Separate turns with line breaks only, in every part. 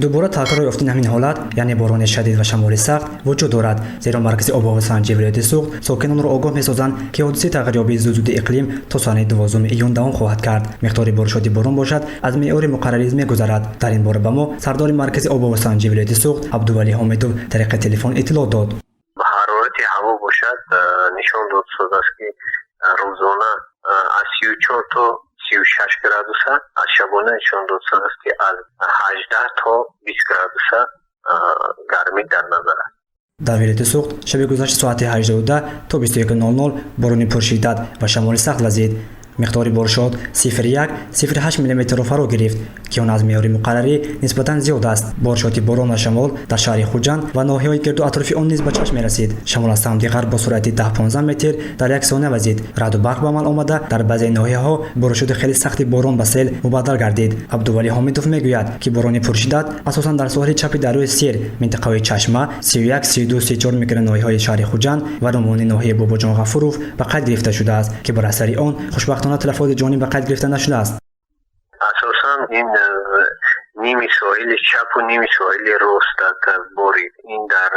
دوباره تکرار یافتن همین حالت یعنی باران شدید و شمال سخت وجود دارد، زیرا مرکز آب و هوا سنجی ولایت سوخت ساکنان را آگاه می‌سازند که حادثه تغییریابی زود اقلیم تا سال 12 ایون دوام خواهد کرد. مقدار بارشات باران باشد از معیار مقرری می‌گذرد. در این باره به ما سردار مرکز آب و هوا سنجی ولایت سوخت عبدالولی حامدوف طریق تلفن اطلاع داد.
حرارت هوا باشد نشان داد شده است که روزانه از 34 تا 36 گرادوس از شبانه نشان داد شده است که از 18 تا 20 گرادوس گرمی در نظر است.
در ولایت سوخت شب گذشته ساعت 18:10 تا 21:00 باران پرشدت و شمال سخت وزید. مقدار بارشات 0.1-0.8 میلیمتر را فرا گرفت که آن از معیار مقرری نسبتا زیاد است. بارشات باران و شمال در شهر خوجند و ناحیه‌های گرد و اطراف آن نیز به چشم می‌رسید. شمال از سمت غرب با سرعت 10-15 متر در یک ثانیه وزید. رعد و برق به عمل آمده در بعضی ناحیه‌ها بارشات خیلی سختی باران به سیل مبدل گردید. عبدالولی حامدوف میگوید که باران پرشدت اساساً در ساحل چپ دریای سیر منطقه چشمه 31-32-34 میکر ناحیه‌های شهر خوجند و رومانی ناحیه باباجان غفوروف به قید گرفته شده است که بر اثر آن خوشبختانه تلفات جانی به قید گرفته نشده است.
اساساً این نیمی ساحل چپ و نیمی ساحل راست بارید. این در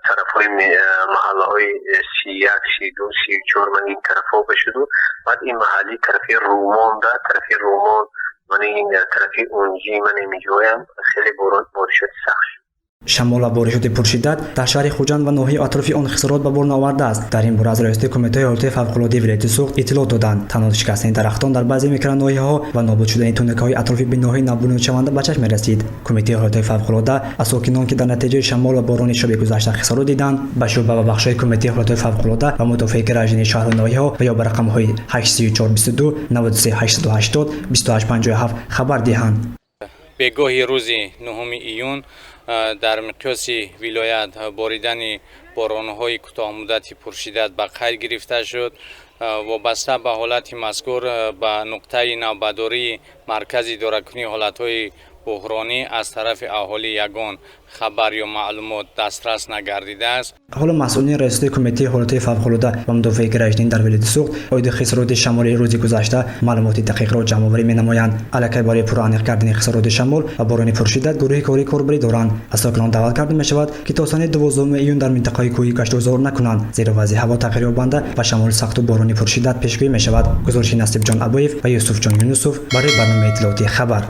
طرف‌های محله‌های 31 32 34 من این طرفا بشد و بعد این محلی طرف رومان من این طرف اونجی من میجویم خیلی بارشات سخت.
شمال و بارشات پرشدت در شهر خوجند و ناحیه اطراف آن خسارات به بار آورده است. در این باره از رئیس کمیته حالت فوق‌العاده ولایت سوخت اطلاع دادند. تنها شکستن درختان در بعضی میکر ناحیه‌ها و نابود شدن تونک‌های اطراف بناهای نبود شونده به چشم می‌رسید. کمیته حالت فوق‌العاده از ساکنان که در نتیجه شمال و باران شب گذشته خسارات دیدند به شعبه و بخش‌های کمیته حالت فوق‌العاده و مدافع رژن شهر و ناحیه‌ها و یا به رقم‌های 83422 93 880 2857 خبر دهند.
به گاهی روز 9 ایون در مقیاس ولایت باریدن باران‌های کوتاه مدتی پرشدت به قید گرفته شد. وابسته به حالت مذکور به نقطه نوبرداری مرکز اداره‌کنی حالت‌های بحرانی از طرف اهالی یگان خبر یا معلومات دسترس نگردیده است.
حالا مسئولین رئیس کمیته حالت فوق‌العاده و مدافع رژن در ولایت سوخت عاید خسارات شمالی روز گذشته معلومات دقیق را جمع‌آوری می‌نمایند. علاوه بر پرانیق کردن خسارات شمال و باران پرشدت گروه کاری کاربری دارند. از ساکنان دعوت کرده می‌شود که تا سال 12 ایون در منطقه کوهی گشت و زور نکنند، زیرا وضع هوا تغییر یابنده و شمال سخت و باران پرشدت پیشگویی می‌شود. گزارش نصیب جان ابویف و یوسف جان یونسوف برای برنامه اطلاعاتی خبر.